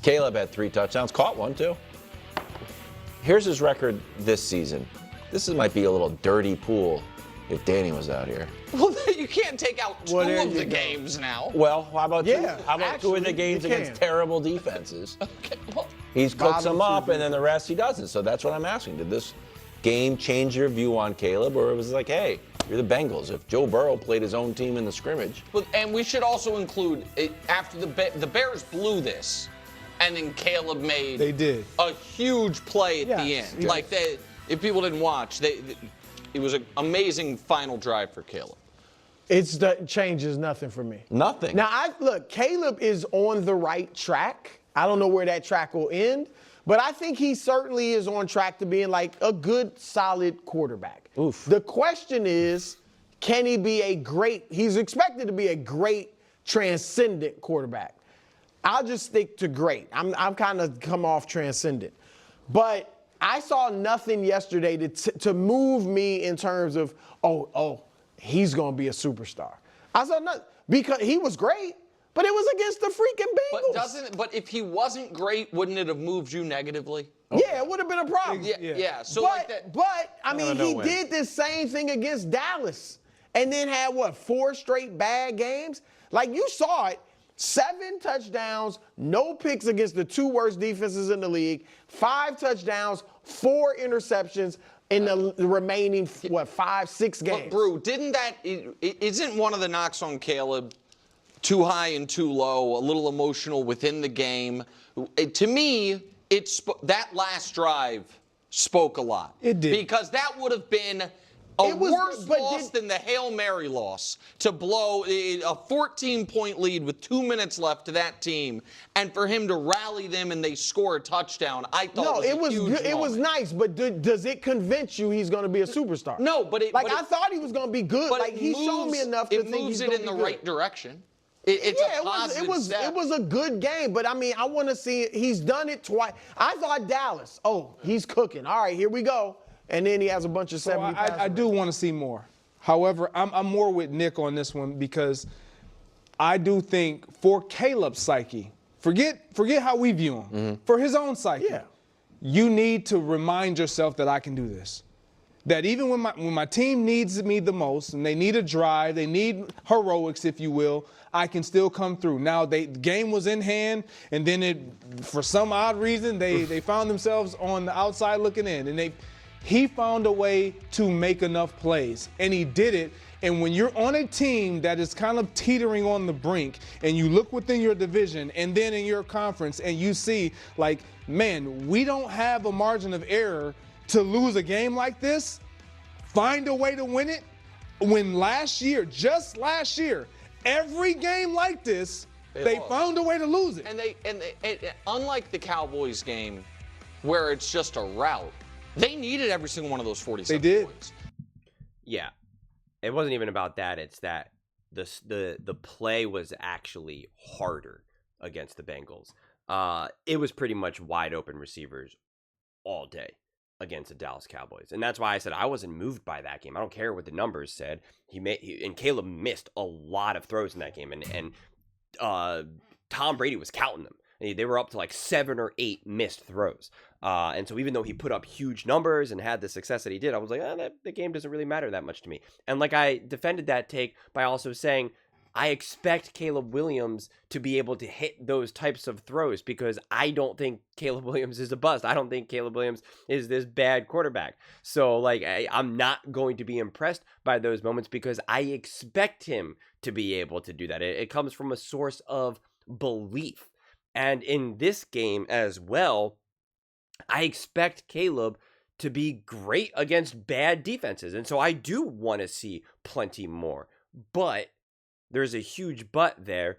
Caleb had 3 touchdowns, caught one too. Here's his record this season. This might be a little dirty pool if Danny was out here. Well, you can't take out two of the games now. Well, how about two of the actually, games you against can. terrible defenses? Okay, well, He's cooked them Bottom up, two and then the rest he doesn't. So that's what I'm asking. Did this game change your view on Caleb, or it was like, hey, you're the Bengals. If Joe Burrow played his own team in the scrimmage. and we should also include, after the Bears blew this, and then Caleb made a huge play at the end. Yes. Like, if people didn't watch, it was an amazing final drive for Caleb. It changes nothing for me. Nothing. Now, look, Caleb is on the right track. I don't know where that track will end, but I think he certainly is on track to being like a good, solid quarterback. Oof. The question is, can he be he's expected to be a great, transcendent quarterback. I'll just stick to great. I'm kind of come off transcendent. But I saw nothing yesterday to move me in terms of, he's going to be a superstar. I saw nothing because he was great, but it was against the freaking Bengals. But if he wasn't great, wouldn't it have moved you negatively? Yeah, it would have been a problem. Yeah. So but I mean, he did this same thing against Dallas and then had, 4 straight bad games? Like, you saw it. 7 touchdowns, no picks against the 2 worst defenses in the league, 5 touchdowns, 4 interceptions in the remaining, 5, 6 games. But, Brew, isn't one of the knocks on Caleb too high and too low, a little emotional within the game? To me, that last drive spoke a lot. It did. Because that would have been a worse loss than the Hail Mary loss, to blow a 14-point lead with 2 minutes left to that team, and for him to rally them and they score a touchdown. I thought it was huge. It was nice, but does it convince you he's going to be a superstar? No, but I thought he was going to be good. But like, he showed me enough to think he's going to be good. It moves it in the right direction. It's a positive step. It was a good game, but I mean, I want to see he's done it twice. I thought Dallas, he's cooking. All right, here we go. And then he has a bunch of 70 passes. I do want to see more. However, I'm more with Nick on this one because I do think for Caleb's psyche, forget how we view him. For his own psyche, you need to remind yourself that I can do this. That even when my team needs me the most and they need a drive, they need heroics, if you will, I can still come through. Now, the game was in hand, and then for some odd reason, they found themselves on the outside looking in, and he found a way to make enough plays, and he did it. And when you're on a team that is kind of teetering on the brink, and you look within your division and then in your conference, and you see, like, man, we don't have a margin of error to lose a game like this, find a way to win it. When just last year, every game like this, they found a way to lose it. And unlike the Cowboys game, where it's just a rout, they needed every single one of those 47 points. Yeah. It wasn't even about that. It's that the play was actually harder against the Bengals. It was pretty much wide open receivers all day against the Dallas Cowboys. And that's why I said I wasn't moved by that game. I don't care what the numbers said. And Caleb missed a lot of throws in that game. And Tom Brady was counting them. They were up to like 7 or 8 missed throws. And so even though he put up huge numbers and had the success that he did, I was like, the game doesn't really matter that much to me. And like I defended that take by also saying, I expect Caleb Williams to be able to hit those types of throws because I don't think Caleb Williams is a bust. I don't think Caleb Williams is this bad quarterback. So like I'm not going to be impressed by those moments because I expect him to be able to do that. It comes from a source of belief. And in this game as well, I expect Caleb to be great against bad defenses. And so I do want to see plenty more. But there's a huge but there.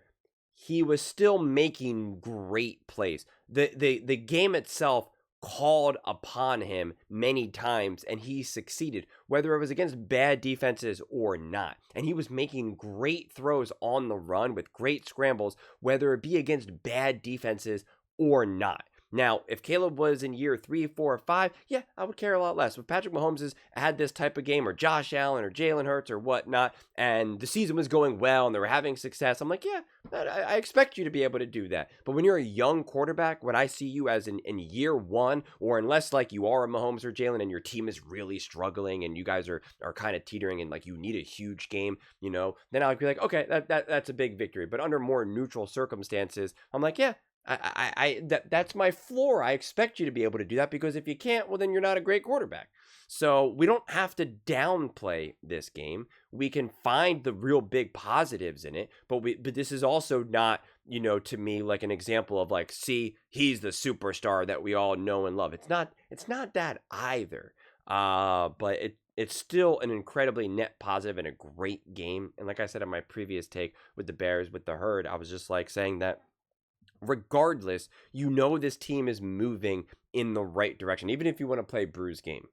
He was still making great plays. The game itself called upon him many times, and he succeeded, whether it was against bad defenses or not. And he was making great throws on the run with great scrambles, whether it be against bad defenses or not. Now, if Caleb was in year 3, 4, or 5, yeah, I would care a lot less. If Patrick Mahomes has had this type of game, or Josh Allen, or Jalen Hurts, or whatnot, and the season was going well, and they were having success, I'm like, yeah, I expect you to be able to do that. But when you're a young quarterback, when I see you as in year 1, or unless like you are a Mahomes or Jalen, and your team is really struggling, and you guys are kind of teetering, and like you need a huge game, then I'll be like, okay, that's a big victory. But under more neutral circumstances, I'm like, yeah, that's my floor. I expect you to be able to do that, because if you can't, well, then you're not a great quarterback. So we don't have to downplay this game. We can find the real big positives in it, but this is also not, to me, like an example of like, see, he's the superstar that we all know and love. It's not that either. But it's still an incredibly net positive and a great game. And like I said in my previous take with the Bears, with the herd, I was just like saying that regardless, this team is moving in the right direction. Even if you want to play Bruce game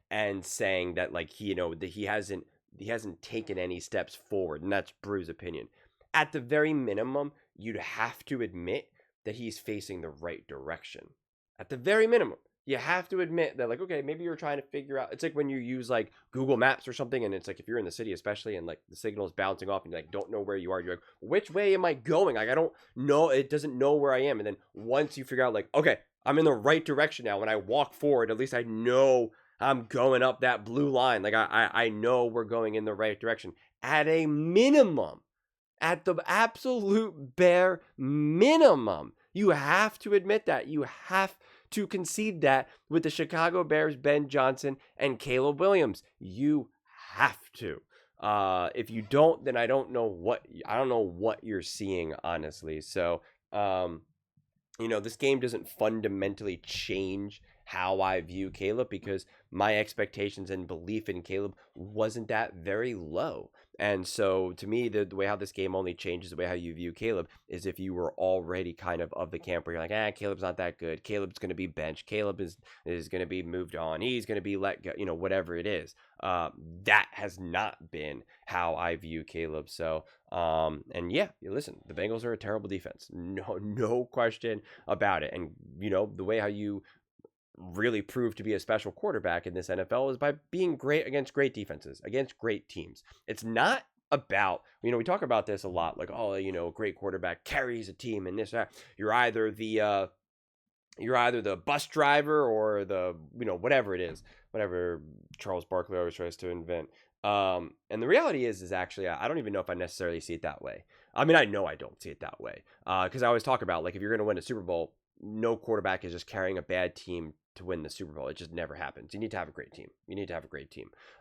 and saying that like that he hasn't taken any steps forward, and that's Bruce's opinion. At the very minimum, you'd have to admit that he's facing the right direction. At the very minimum, you have to admit that, like, okay, maybe you're trying to figure out. It's like when you use like Google Maps or something, and it's like if you're in the city, especially, and like the signal is bouncing off, and you like don't know where you are. You're like, which way am I going? Like, I don't know. It doesn't know where I am. And then once you figure out, like, okay, I'm in the right direction now. When I walk forward, at least I know I'm going up that blue line. Like I know we're going in the right direction. At a minimum, at the absolute bare minimum, you have to admit that. You have to concede that with the Chicago Bears, Ben Johnson and Caleb Williams. You have to. If you don't, then I don't know what you're seeing, honestly. So, this game doesn't fundamentally change how I view Caleb, because my expectations and belief in Caleb wasn't that very low. And so to me, the way how this game only changes the way how you view Caleb is if you were already kind of the camp where you're like, Caleb's not that good. Caleb's going to be benched. Caleb is going to be moved on. He's going to be let go, whatever it is. That has not been how I view Caleb. So, and yeah, listen, the Bengals are a terrible defense. No question about it. And, the way how you really prove to be a special quarterback in this NFL is by being great against great defenses, against great teams. It's not about, we talk about this a lot, like, a great quarterback carries a team and this, that. You're either the bus driver or the, whatever it is, whatever Charles Barkley always tries to invent. And the reality is actually, I don't even know if I necessarily see it that way. I mean, I know I don't see it that way. Because I always talk about, like, if you're going to win a Super Bowl, no quarterback is just carrying a bad team to win the Super Bowl. It just never happens. You need to have a great team.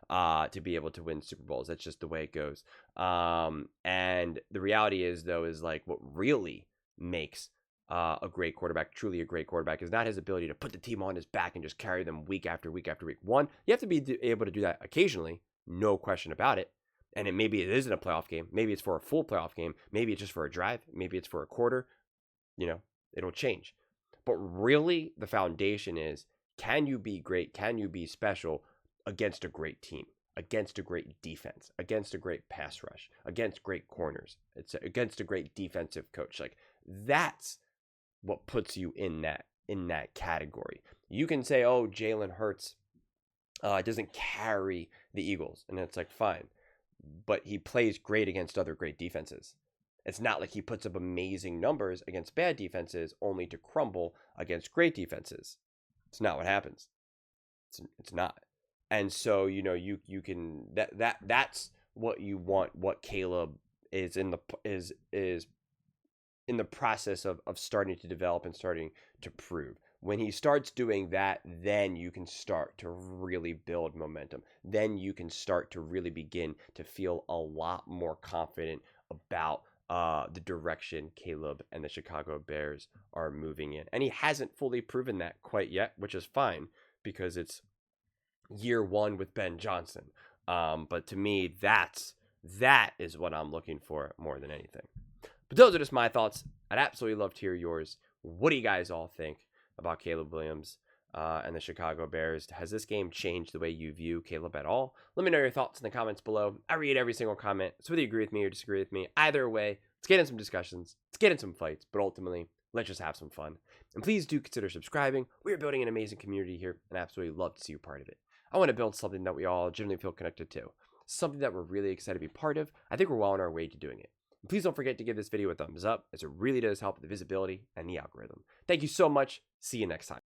To be able to win Super Bowls. That's just the way it goes. And the reality is, though, is like what really makes a great quarterback, truly a great quarterback, is not his ability to put the team on his back and just carry them week after week after week. One, you have to be able to do that occasionally, no question about it. And maybe it isn't a playoff game. Maybe it's for a full playoff game. Maybe it's just for a drive. Maybe it's for a quarter. It'll change. But really, the foundation is, can you be great? Can you be special against a great team, against a great defense, against a great pass rush, against great corners, it's against a great defensive coach? Like, that's what puts you in that category. You can say, oh, Jalen Hurts doesn't carry the Eagles, and it's like, fine, but he plays great against other great defenses. It's not like he puts up amazing numbers against bad defenses only to crumble against great defenses. It's not what happens. It's not. And so, you can that's what you want, what Caleb is in the process of starting to develop and starting to prove. When he starts doing that, then you can start to really build momentum. Then you can start to really begin to feel a lot more confident about the direction Caleb and the Chicago Bears are moving in. And he hasn't fully proven that quite yet, which is fine, because it's year 1 with Ben Johnson. But to me, that is what I'm looking for more than anything. But those are just my thoughts. I'd absolutely love to hear yours. What do you guys all think about Caleb Williams and the Chicago Bears? Has this game changed the way you view Caleb at all? Let me know your thoughts in the comments below. I read every single comment, so whether you agree with me or disagree with me, either way, let's get in some discussions, let's get in some fights, but ultimately, Let's just have some fun. And please do consider subscribing. We are building an amazing community here, and I absolutely love to see you part of it. I want to build something that we all genuinely feel connected to. Something that we're really excited to be part of. I think we're well on our way to doing it. And please don't forget to give this video a thumbs up, as it really does help the visibility and the algorithm. Thank you so much. See you next time.